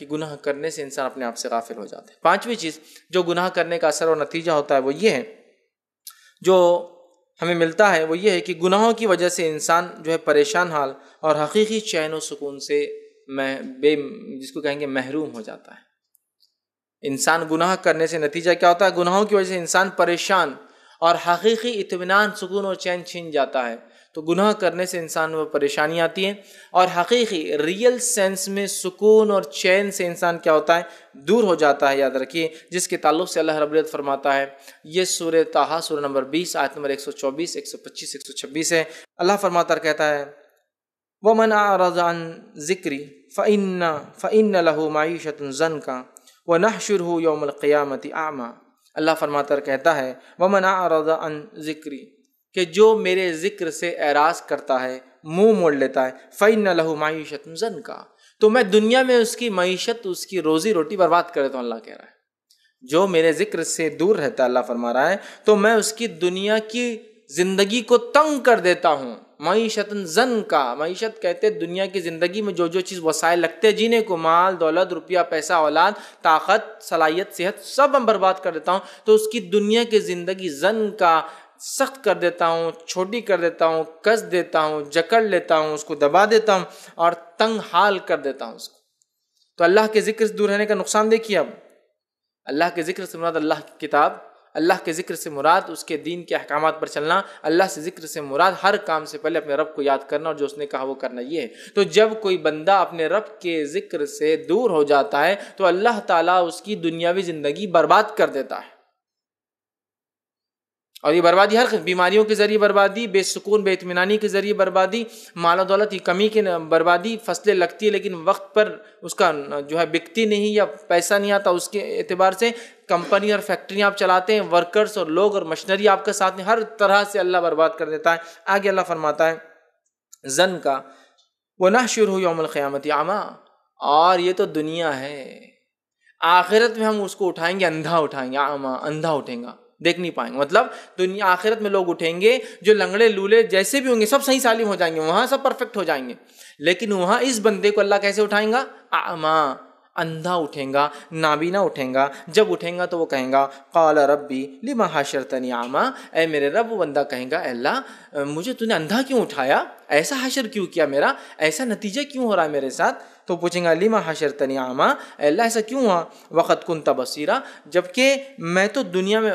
کہ گناہ کرنے سے انسان اپنے آپ سے غافل ہو جاتا ہے۔ پانچویں چیز جو گناہ کرنے کا اثر اور نتیجہ ہوتا ہے وہ یہ ہے، جو ہمیں ملتا ہے وہ یہ ہے کہ گناہوں کی وجہ سے انسان جو ہے پریشان حال اور حقیقی چین و سکون سے جس کو کہیں گے محروم ہو جاتا ہے۔ انسان گناہ کرنے سے نتیجہ کیا ہوتا ہے؟ گناہوں کی وجہ سے انسان پریشان اور حقیقی اطمینان، سکون اور چین چھین جاتا ہے۔ تو گناہ کرنے سے انسان میں پریشانی آتی ہے اور حقیقی ریئل سینس میں سکون اور چین سے انسان کیا ہوتا ہے؟ دور ہو جاتا ہے۔ یاد رکھیے، جس کے تعلق سے اللہ رب العزت فرماتا ہے، یہ سورہ طٰہٰ سورہ نمبر 20 آیت نمبر 124، 125، 126 ہے۔ اللہ فرماتا کہتا ہے وَمَنْ أَعْرَضَ عَنْ ذِكْرِي فَإِنَّ لَهُ مَعِيشَةً ضَنْكًا وَنَحْشُرُهُ يَوْمَ الْقِيَامَةِ أَعْمَىٰ۔ اللہ فرماتا کہتا ہے وَمَنْ أَعْرَضَ عَنْ ذِكْرِي، کہ جو میرے ذکر سے اعراض کرتا ہے، منہ موڑ لیتا ہے، فَإِنَّ لَهُ مَعِيشَةً ضَنْكًا، تو میں دنیا میں اس کی معیشت، اس کی روزی روٹی برباد کر دیتا ہوں۔ اللہ کہہ رہا ہے جو میرے ذکر سے دور رہتا ہے، اللہ فرما رہا ہے، تو میں اس کی دنیا کی زندگی کو تنگ کر دیتا ہوں۔ معیشت ضنکا، معیشت کہتے دنیا کی زندگی میں جو چیز وسائل لگتے ہیں جینے کو، مال دولت روپیہ پیسہ اولاد طاقت صلاحیت صحت، سب ہم برباد کر دیتا ہوں، تو اس کی دنیا کی زندگی ضنکا سخت کر دیتا ہوں، چھوٹی کر دیتا ہوں، کس دیتا ہوں، جکڑ لیتا ہوں، اس کو دبا دیتا ہوں اور تنگ حال کر دیتا ہوں اس کو۔ تو اللہ کے ذکر سے دور رہنے کا نقصان دیکھیے۔ اب اللہ کے ذکر سے مراد اللہ کی کتاب، اللہ کے ذکر سے مراد اس کے دین کے احکامات پر چلنا، اللہ سے ذکر سے مراد ہر کام سے پہلے اپنے رب کو یاد کرنا اور جو اس نے کہا وہ کرنا، یہ ہے۔ تو جب کوئی بندہ اپنے رب کے ذکر سے دور ہو جاتا ہے تو اللہ تعالیٰ اس کی دنیاوی زندگی برباد کر دیتا ہے، اور یہ بربادی ہر بیماریوں کے ذریعے بربادی، بے سکون بے اطمینانی کے ذریعے بربادی، مال و دولت کی کمی کی بربادی، فصلیں لگتی ہے لیکن وقت پر اس کا جو ہے بکتی نہیں یا پیسہ نہیں آتا، اس کے اعتبار سے کمپنی اور فیکٹریاں آپ چلاتے ہیں، ورکرز اور لوگ اور مشنری آپ کے ساتھ ہیں، ہر طرح سے اللہ برباد کر دیتا ہے۔ آگے اللہ فرماتا ہے زن کا وَنَحْشُرُهُ يَوْمَ الْقِيَامَةِ أَعْمَىٰ، اور یہ تو دنیا ہے، آخرت میں ہم اس کو اٹھائیں گے، اندھا اٹھائیں گے، اعمیٰ اندھا اٹھیں گا، دیکھ نہیں پائیں گے۔ مطلب دنیا آخرت میں لوگ اٹھیں گے جو لنگڑے لولے جیسے بھی ہوں گے سب صحیح سالم ہو جائیں گے، وہاں سب پرفیکٹ ہو جائیں گے، لیکن وہاں اس بندے کو اللہ کیسے اٹھائیں گا؟ اعمیٰ، اندھا اٹھیں گا، نابینا اٹھیں گا۔ جب اٹھیں گا تو وہ کہیں گا قال ربی لما حشرتنی اعمیٰ، اے میرے رب، وہ بندہ کہیں گا اے اللہ مجھے تو نے اندھا کیوں اٹھایا، ایسا حشر کیوں کیا، میرا ایسا نتیجہ کیوں ہو رہا ہے میرے ساتھ؟ تو پوچھیں گا لما حشرتنی اعمیٰ، اے اللہ ایسا کیوں ہوا، وقد کنت بصیرا، جبکہ میں تو دنیا میں،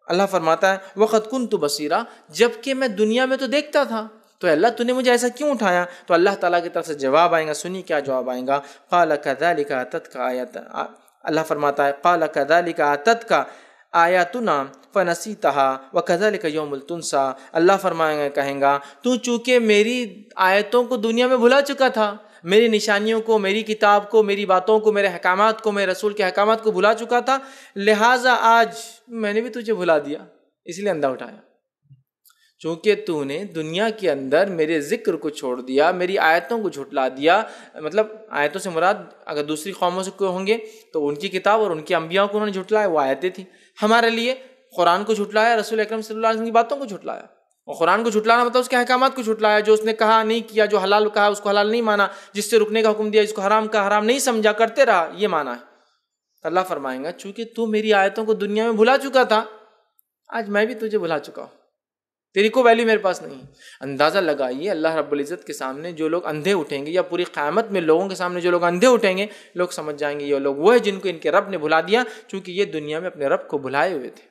اللہ فرماتا ہے وقد کنت بصیرا، جبکہ میں دنیا میں تو دیکھتا تھا، تو اللہ تو نے مجھے ایسا کیوں اٹھایا؟ تو اللہ تعالیٰ کی طرف سے جواب آئیں گا، سنی کیا جواب آئیں گا، قال كذلك اتتك آیات، اللہ فرماتا ہے قال كذلك اتتك آیاتنا فنسیتها وكذلك یوم تنسیٰ، اللہ فرمائیں گا، کہیں گا تو چونکہ میری آیتوں کو دنیا میں بھلا چکا تھا، میری نشانیوں کو، میری کتاب کو، میری باتوں کو، میرے احکامات کو، میرے رسول کے احکامات کو بھلا چکا تھا، لہٰذا آج میں نے بھی تجھے بھلا دیا، اس لیے اندھا اٹھایا، چونکہ تو نے دنیا کے اندر میرے ذکر کو چھوڑ دیا، میری آیتوں کو جھٹلا دیا۔ مطلب آیتوں سے مراد اگر دوسری قوموں سے کوئی ہوں گے تو ان کی کتاب اور ان کے انبیاء کو انہوں نے جھٹلایا، وہ آیتیں تھیں۔ ہمارے لیے قرآن کو جھٹلایا، رسول اکرم صلی اللہ علیہ وسلم کی باتوں کو جھٹلایا، اور قرآن کو جھٹلانا مطلب اس کے احکامات کو جھٹلایا، جو اس نے کہا نہیں کیا، جو حلال کہا اس کو حلال نہیں مانا، جس سے رکنے کا حکم دیا اس کو حرام کا حرام نہیں سمجھا، کرتے رہا، یہ مانا ہے۔ اللہ فرمائیں گا چونکہ تو میری آیتوں کو دنیا میں بھلا چکا تھا، آج میں بھی تجھے بھلا چکا ہوں، تیری کوئی ویلیو میرے پاس نہیں۔ اندازہ لگائیے اللہ رب العزت کے سامنے جو لوگ اندھے اٹھیں گے، یا پوری قیامت میں لوگوں کے سامنے جو لوگ اندھے اٹھیں گے، لوگ سمجھ جائیں گے یہ لوگ وہ ہیں جن کو ان کے رب نے بھلا دیا، چونکہ یہ دنیا میں اپنے رب کو بھلائے ہوئے تھے،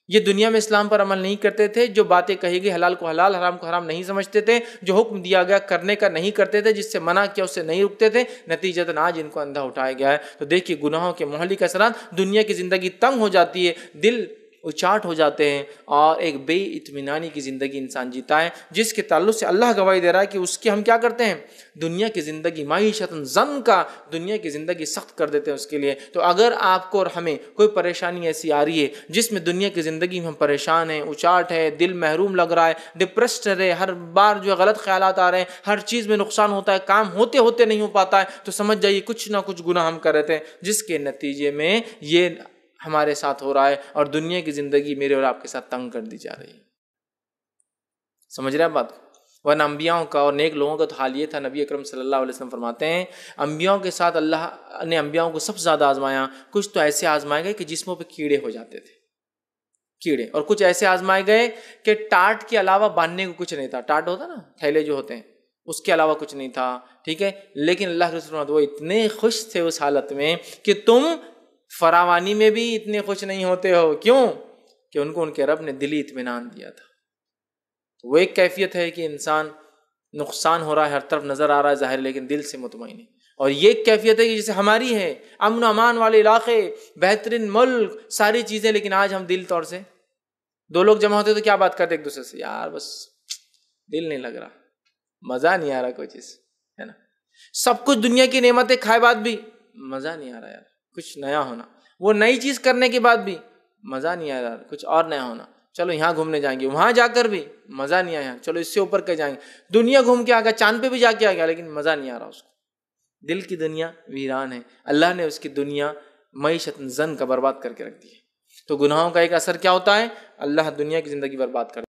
یہ دنیا میں اسلام پر عمل نہیں کرتے تھے، جو باتیں کہی گئی حلال کو حلال حرام کو حرام نہیں سمجھتے تھے، جو حکم دیا گیا کرنے کا نہیں کرتے تھے، جس سے منع کیا اس سے نہیں رکتے تھے، نتیجتاً آج ان کو اندھا اٹھایا گیا ہے۔ تو دیکھیے گناہوں کے مہلک اثرات، دنیا کی زندگی تنگ ہو جاتی ہے، دل اچاٹ ہو جاتے ہیں، اور ایک بے اطمینانی کی زندگی انسان جیتا ہے، جس کے تعلق سے اللہ گواہی دے رہا ہے کہ اس کی ہم کیا کرتے ہیں، دنیا کی زندگی معیشت ضن کا، دنیا کی زندگی سخت کر دیتے ہیں اس کے لیے۔ تو اگر آپ کو اور ہمیں کوئی پریشانی ایسی آ رہی ہے جس میں دنیا کی زندگی میں ہم پریشان ہیں، اچاٹ ہے، دل محروم لگ رہا ہے، ڈپریسڈ ہے، ہر بار جو غلط خیالات آ رہے ہیں، ہر چیز میں نقصان ہوتا ہے، کام ہوتے ہوتے نہیں ہو پاتا ہے، تو سمجھ جائیے کچھ نہ کچھ گناہ ہم کر رہے تھے، جس کے نتیجے میں یہ ہمارے ساتھ ہو رہا ہے، اور دنیا کی زندگی میرے اور آپ کے ساتھ تنگ کر دی جا رہی ہے۔ سمجھ رہے ہیں بات؟ ورنہ انبیاؤں کا اور نیک لوگوں کا تو حال یہ تھا. نبی اکرم صلی اللہ علیہ وسلم فرماتے ہیں انبیاؤں کے ساتھ اللہ نے انبیاؤں کو سب سے زیادہ آزمایا. کچھ تو ایسے آزمائے گئے کہ جسموں پہ کیڑے ہو جاتے تھے، کیڑے، اور کچھ ایسے آزمائے گئے کہ ٹاٹ کے علاوہ باندھنے کو کچھ نہیں تھا. ٹاٹ ہوتا نا، تھیلے جو ہوتے ہیں، اس کے علاوہ کچھ نہیں تھا. ٹھیک ہے، لیکن اللہ کے رسول وہ اتنے خوش تھے اس حالت میں کہ تم فراوانی میں بھی اتنے خوش نہیں ہوتے ہو. کیوں؟ کہ ان کو ان کے رب نے دلی اطمینان دیا تھا. وہ ایک کیفیت ہے کہ انسان نقصان ہو رہا ہے، ہر طرف نظر آ رہا ہے ظاہر، لیکن دل سے مطمئن ہے. اور یہ ایک کیفیت ہے کہ جیسے ہماری ہے، امن و امان والے علاقے، بہترین ملک، ساری چیزیں، لیکن آج ہم دل طور سے دو لوگ جمع ہوتے تو کیا بات کرتے ایک دوسرے سے؟ یار بس دل نہیں لگ رہا، مزہ نہیں آ رہا کوئی چیز، ہے نا. سب کچھ دنیا کی نعمتیں کھائے بعد بھی مزہ نہیں آ رہا یار، کچھ نیا ہونا. وہ نئی چیز کرنے کے بعد بھی مزہ نہیں آ رہا، کچھ اور نیا ہونا. چلو یہاں گھومنے جائیں گے، وہاں جا کر بھی مزہ نہیں آیا، چلو اس سے اوپر کے جائیں گے. دنیا گھوم کے آ گیا، چاند پہ بھی جا کے آ گیا، لیکن مزہ نہیں آ رہا اس کو. دل کی دنیا ویران ہے. اللہ نے اس کی دنیا معیشت زن کا برباد کر کے رکھ دی ہے. تو گناہوں کا ایک اثر کیا ہوتا ہے؟ اللہ دنیا کی زندگی برباد کر.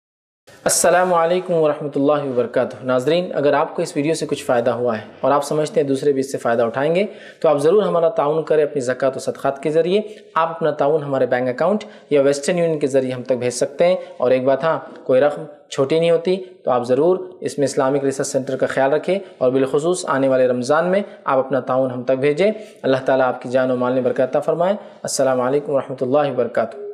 السلام علیکم ورحمۃ اللہ وبرکاتہ. ناظرین، اگر آپ کو اس ویڈیو سے کچھ فائدہ ہوا ہے اور آپ سمجھتے ہیں دوسرے بھی اس سے فائدہ اٹھائیں گے تو آپ ضرور ہمارا تعاون کریں اپنی زکوٰۃ و صدقات کے ذریعے. آپ اپنا تعاون ہمارے بینک اکاؤنٹ یا ویسٹرن یونین کے ذریعے ہم تک بھیج سکتے ہیں. اور ایک بات، ہاں، کوئی رقم چھوٹی نہیں ہوتی، تو آپ ضرور اس میں اسلامک ریسرچ سینٹر کا خیال رکھیں، اور بالخصوص آنے والے رمضان میں آپ اپنا تعاون ہم تک بھیجیں. اللہ تعالیٰ آپ کی جان و مال میں برکت عطا فرمائے. السلام علیکم ورحمۃ اللہ وبرکاتہ.